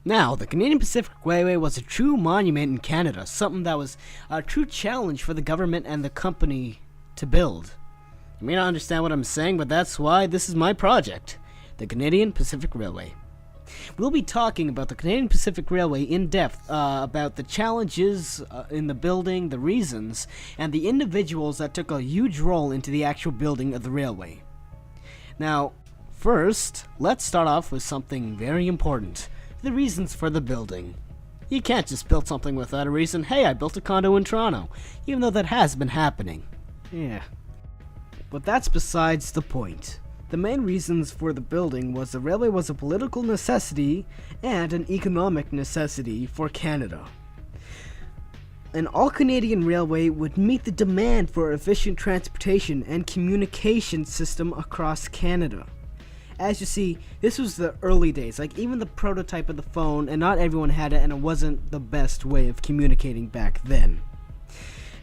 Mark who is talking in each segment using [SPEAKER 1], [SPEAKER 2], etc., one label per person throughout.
[SPEAKER 1] Now, the Canadian Pacific Railway was a true monument in Canada, something that was a true challenge for the government and the company to build. You may not understand what I'm saying, but that's why this is my project, the Canadian Pacific Railway. We'll be talking about the Canadian Pacific Railway in depth, about the challenges in the building, the reasons, and the individuals that took a huge role into the actual building of the railway. Now, first, let's start off with something very important. The reasons for the building. You can't just build something without a reason. Hey, I built a condo in Toronto, even though that has been happening. Yeah. But that's besides the point. The main reasons for the building was the railway was a political necessity and an economic necessity for Canada. An all-Canadian railway would meet the demand for efficient transportation and communication system across Canada. As you see, this was the early days, like even the prototype of the phone, and not everyone had it, and it wasn't the best way of communicating back then.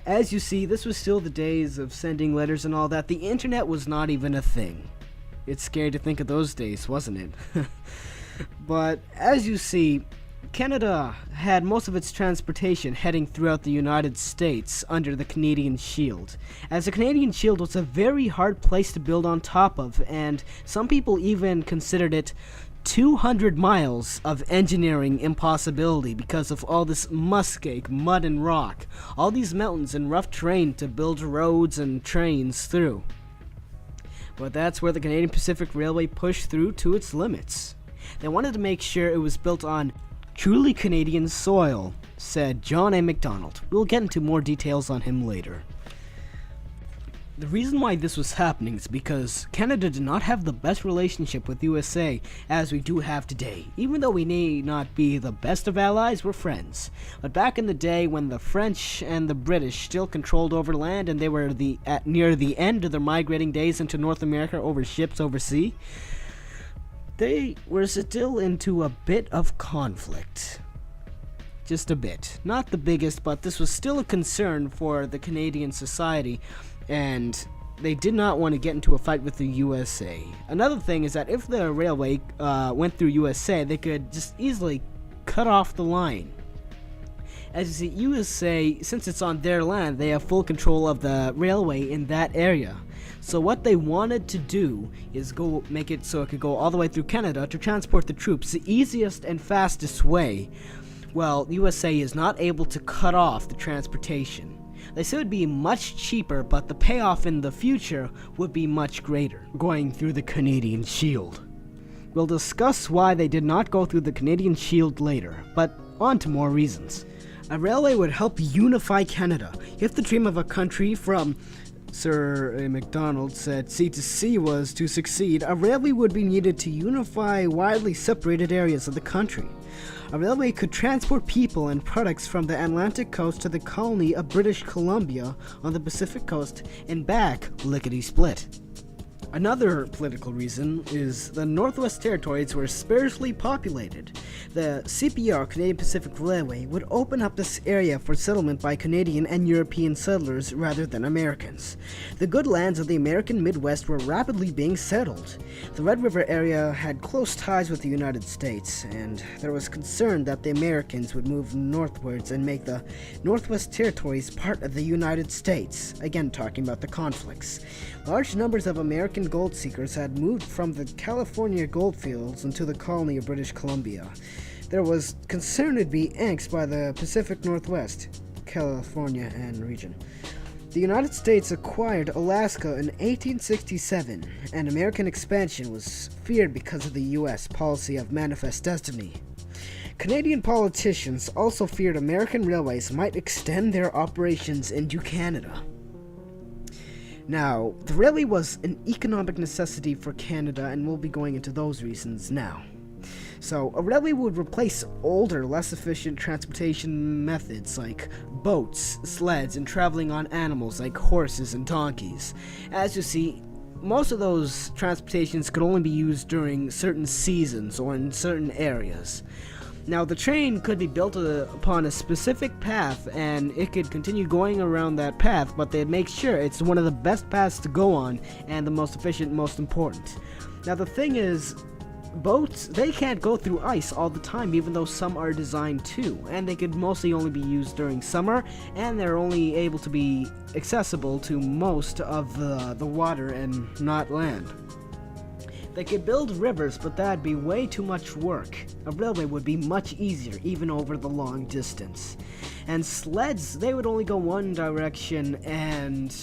[SPEAKER 1] As you see, this was still the days of sending letters and all that. The internet was not even a thing. It's scary to think of those days, wasn't it? But as you see, Canada had most of its transportation heading throughout the United States under the Canadian Shield, as the Canadian Shield was a very hard place to build on top of, and some people even considered it 200 miles of engineering impossibility because of all this muskeg, mud and rock, all these mountains and rough terrain to build roads and trains through. But that's where the Canadian Pacific Railway pushed through to its limits. They wanted to make sure it was built on truly Canadian soil, said John A. MacDonald. We'll get into more details on him later. The reason why this was happening is because Canada did not have the best relationship with USA as we do have today. Even though we may not be the best of allies, we're friends. But back in the day when the French and the British still controlled over land and they were near the end of their migrating days into North America over ships overseas, they were still into a bit of conflict. Just a bit. Not the biggest, but this was still a concern for the Canadian society, and they did not want to get into a fight with the USA. Another thing is that if the railway went through USA, they could just easily cut off the line. As you see, USA, since it's on their land, they have full control of the railway in that area. So what they wanted to do is make it so it could go all the way through Canada to transport the troops, the easiest and fastest way. Well, USA is not able to cut off the transportation. They said it would be much cheaper, but the payoff in the future would be much greater, going through the Canadian Shield. We'll discuss why they did not go through the Canadian Shield later, but on to more reasons. A railway would help unify Canada. If the dream of a country from Sir MacDonald said sea to sea was to succeed, a railway would be needed to unify widely separated areas of the country. A railway could transport people and products from the Atlantic coast to the colony of British Columbia on the Pacific coast and back lickety-split. Another political reason is the Northwest Territories were sparsely populated. The CPR, Canadian Pacific Railway, would open up this area for settlement by Canadian and European settlers rather than Americans. The good lands of the American Midwest were rapidly being settled. The Red River area had close ties with the United States, and there was concern that the Americans would move northwards and make the Northwest Territories part of the United States. Again, talking about the conflicts. Large numbers of American gold seekers had moved from the California goldfields into the colony of British Columbia. There was concern it'd be angst by the Pacific Northwest, California and region. The United States acquired Alaska in 1867, and American expansion was feared because of the U.S. policy of manifest destiny. Canadian politicians also feared American railways might extend their operations into Canada. Now, the railway was an economic necessity for Canada, and we'll be going into those reasons now. So, a railway would replace older, less efficient transportation methods like boats, sleds, and traveling on animals like horses and donkeys. As you see, most of those transportations could only be used during certain seasons or in certain areas. Now, the train could be built upon a specific path, and it could continue going around that path, but they'd make sure it's one of the best paths to go on and the most efficient, most important. Now, the thing is, boats, they can't go through ice all the time, even though some are designed to, and they could mostly only be used during summer, and they're only able to be accessible to most of the water and not land. They could build rivers, but that'd be way too much work. A railway would be much easier, even over the long distance. And sleds, they would only go one direction, and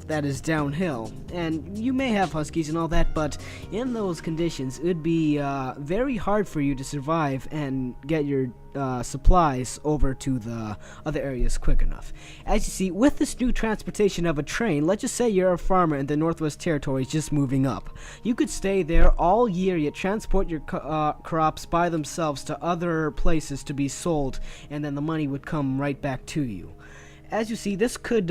[SPEAKER 1] that is downhill. And you may have huskies and all that, but in those conditions, it would be very hard for you to survive and get your supplies over to the other areas quick enough. As you see, with this new transportation of a train, let's just say you're a farmer in the Northwest Territories just moving up. You could stay there all year, yet transport your crops by themselves to other places to be sold, and then the money would come right back to you. As you see, this could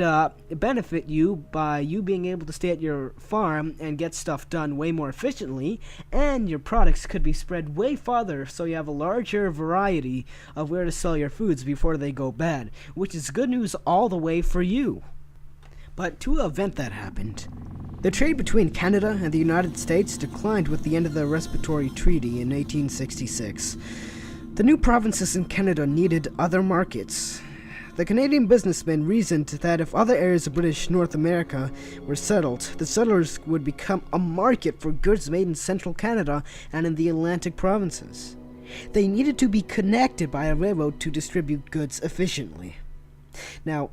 [SPEAKER 1] benefit you by you being able to stay at your farm and get stuff done way more efficiently, and your products could be spread way farther so you have a larger variety of where to sell your foods before they go bad, which is good news all the way for you. But to an event that happened, the trade between Canada and the United States declined with the end of the Respiratory Treaty in 1866. The new provinces in Canada needed other markets. The Canadian businessmen reasoned that if other areas of British North America were settled, the settlers would become a market for goods made in central Canada and in the Atlantic provinces. They needed to be connected by a railroad to distribute goods efficiently. Now,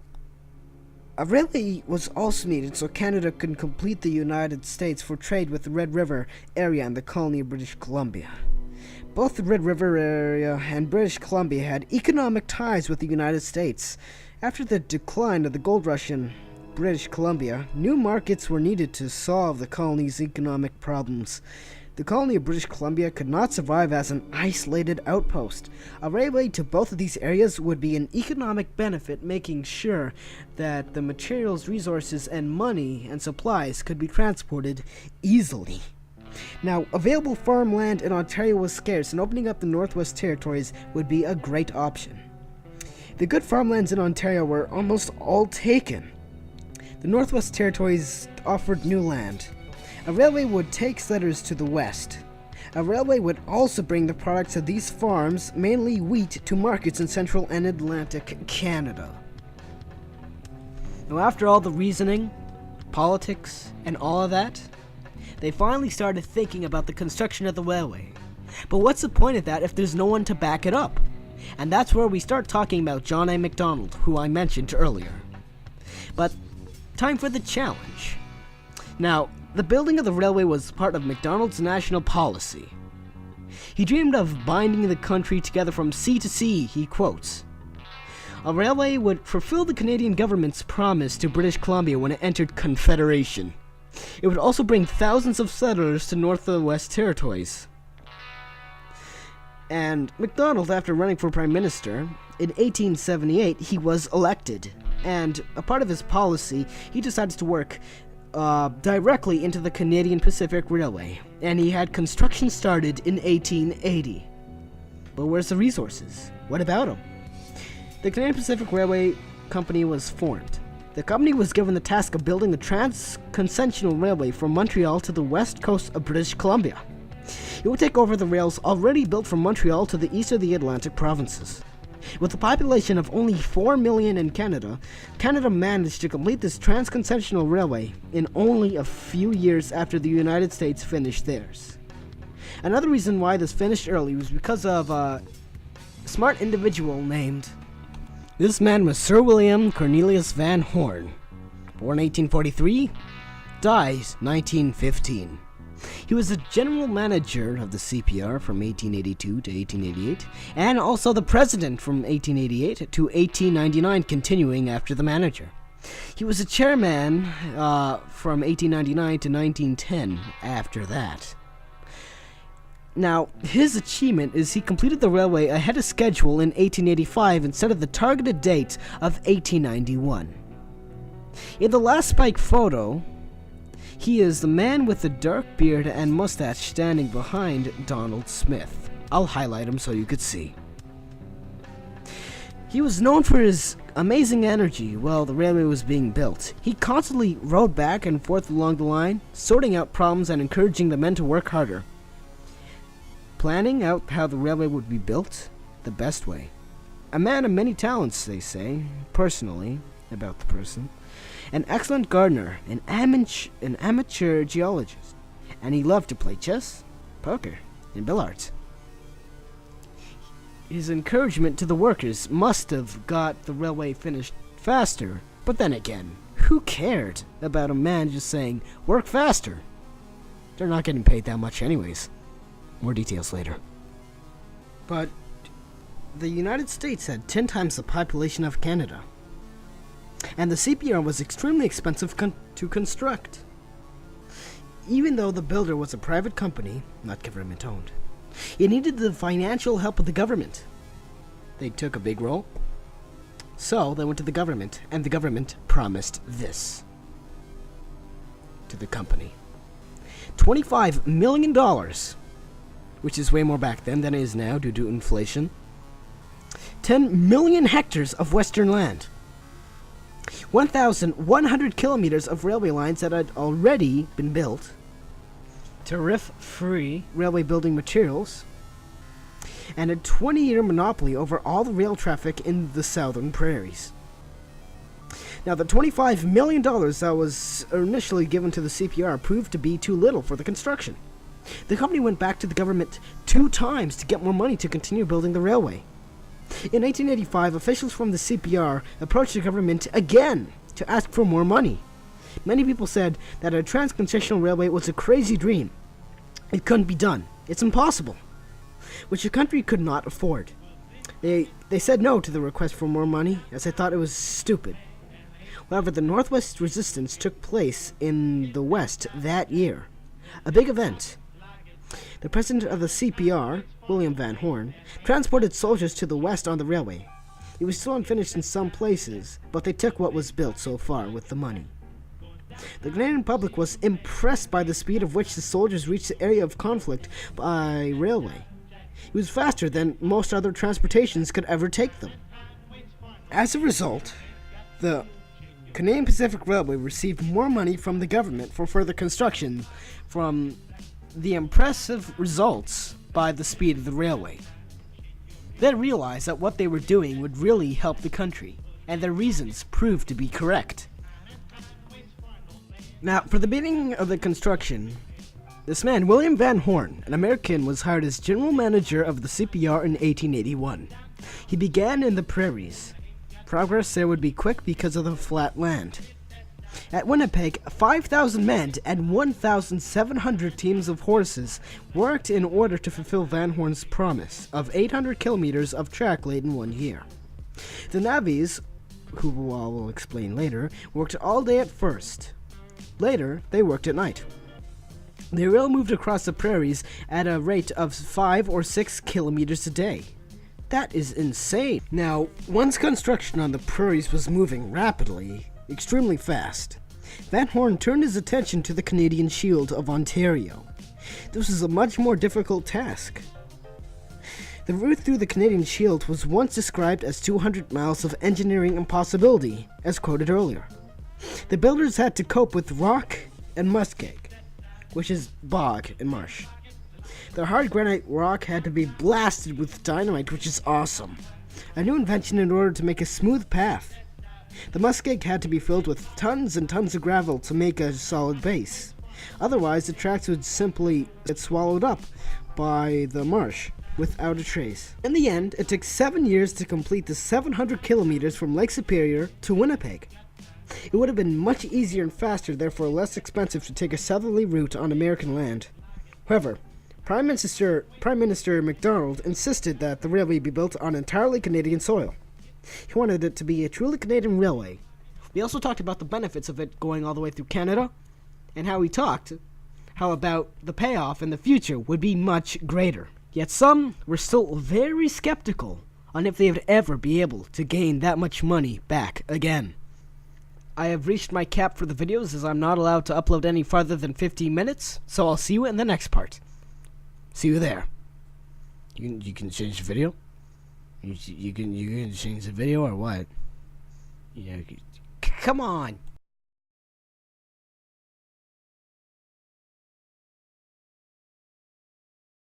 [SPEAKER 1] a railway was also needed so Canada could complete the United States for trade with the Red River area and the colony of British Columbia. Both the Red River area and British Columbia had economic ties with the United States. After the decline of the gold rush in British Columbia, new markets were needed to solve the colony's economic problems. The colony of British Columbia could not survive as an isolated outpost. A railway to both of these areas would be an economic benefit, making sure that the materials, resources, and money and supplies could be transported easily. Now, available farmland in Ontario was scarce, and opening up the Northwest Territories would be a great option. The good farmlands in Ontario were almost all taken. The Northwest Territories offered new land. A railway would take settlers to the west. A railway would also bring the products of these farms, mainly wheat, to markets in central and Atlantic Canada. Now, after all the reasoning, politics, and all of that, they finally started thinking about the construction of the railway. But what's the point of that if there's no one to back it up? And that's where we start talking about John A. Macdonald, who I mentioned earlier. But time for the challenge. Now, the building of the railway was part of Macdonald's national policy. He dreamed of binding the country together from sea to sea, he quotes. A railway would fulfill the Canadian government's promise to British Columbia when it entered Confederation. It would also bring thousands of settlers to Northwest Territories. And Macdonald, after running for Prime Minister, in 1878, he was elected. And a part of his policy, he decided to work directly into the Canadian Pacific Railway. And he had construction started in 1880. But where's the resources? What about them? The Canadian Pacific Railway Company was formed. The company was given the task of building a trans-concessional railway from Montreal to the west coast of British Columbia. It would take over the rails already built from Montreal to the east of the Atlantic provinces. With a population of only 4 million in Canada, Canada managed to complete this trans-concessional railway in only a few years after the United States finished theirs. Another reason why this finished early was because of a smart individual named... This man was Sir William Cornelius Van Horn. Born 1843, dies 1915. He was the general manager of the CPR from 1882 to 1888, and also the president from 1888 to 1899, continuing after the manager. He was the chairman from 1899 to 1910 after that. Now, his achievement is he completed the railway ahead of schedule in 1885 instead of the targeted date of 1891. In the last spike photo, he is the man with the dark beard and mustache standing behind Donald Smith. I'll highlight him so you could see. He was known for his amazing energy while the railway was being built. He constantly rode back and forth along the line, sorting out problems and encouraging the men to work harder. planning out how the railway would be built the best way. A man of many talents, they say, personally, about the person. An excellent gardener, an amateur geologist, and he loved to play chess, poker, and billiards. His encouragement to the workers must have got the railway finished faster, but then again, who cared about a man just saying, work faster? They're not getting paid that much anyways. More details later. But the United States had 10 times the population of Canada, and the CPR was extremely expensive to construct. Even though the builder was a private company, not government-owned, it needed the financial help of the government. They took a big role, so they went to the government, and the government promised this to the company. $25 million, which is way more back then than it is now due to inflation. 10 million hectares of western land. 1,100 kilometers of railway lines that had already been built. Tariff-free railway building materials. And a 20-year monopoly over all the rail traffic in the southern prairies. Now, the $25 million that was initially given to the CPR proved to be too little for the construction. The company went back to the government 2 times to get more money to continue building the railway. In 1885, officials from the CPR approached the government again to ask for more money. Many people said that a transcontinental railway was a crazy dream. It couldn't be done. It's impossible, which the country could not afford. They said no to the request for more money, as they thought it was stupid. However, the Northwest Resistance took place in the West that year. A big event. The president of the CPR, William Van Horn, transported soldiers to the west on the railway. It was still unfinished in some places, but they took what was built so far with the money. The Canadian public was impressed by the speed of which the soldiers reached the area of conflict by railway. It was faster than most other transportations could ever take them. As a result, the Canadian Pacific Railway received more money from the government for further construction from the impressive results by the speed of the railway. They realized that what they were doing would really help the country, and their reasons proved to be correct. Now, for the beginning of the construction, this man, William Van Horn, an American, was hired as general manager of the CPR in 1881. He began in the prairies. Progress there would be quick because of the flat land. At Winnipeg, 5,000 men and 1,700 teams of horses worked in order to fulfill Van Horn's promise of 800 kilometers of track laid in 1 year. The navvies, who I will explain later, worked all day at first. Later, they worked at night. The rail moved across the prairies at a rate of 5 or 6 kilometers a day. That is insane. Now, once construction on the prairies was moving rapidly, extremely fast, Van Horn turned his attention to the Canadian Shield of Ontario. This was a much more difficult task. The route through the Canadian Shield was once described as 200 miles of engineering impossibility, as quoted earlier. The builders had to cope with rock and muskeg, which is bog and marsh. The hard granite rock had to be blasted with dynamite, which is awesome. A new invention in order to make a smooth path. The muskeg had to be filled with tons and tons of gravel to make a solid base. Otherwise, the tracks would simply get swallowed up by the marsh without a trace. In the end, it took 7 years to complete the 700 kilometers from Lake Superior to Winnipeg. It would have been much easier and faster, therefore less expensive, to take a southerly route on American land. However, Prime Minister MacDonald insisted that the railway be built on entirely Canadian soil. He wanted it to be a truly Canadian railway. We also talked about the benefits of it going all the way through Canada, and how about the payoff in the future would be much greater. Yet some were still very skeptical on if they would ever be able to gain that much money back again. I have reached my cap for the videos, as I'm not allowed to upload any farther than 15 minutes, so I'll see you in the next part. See you there. You can change the video? You can change the video or what? Come on.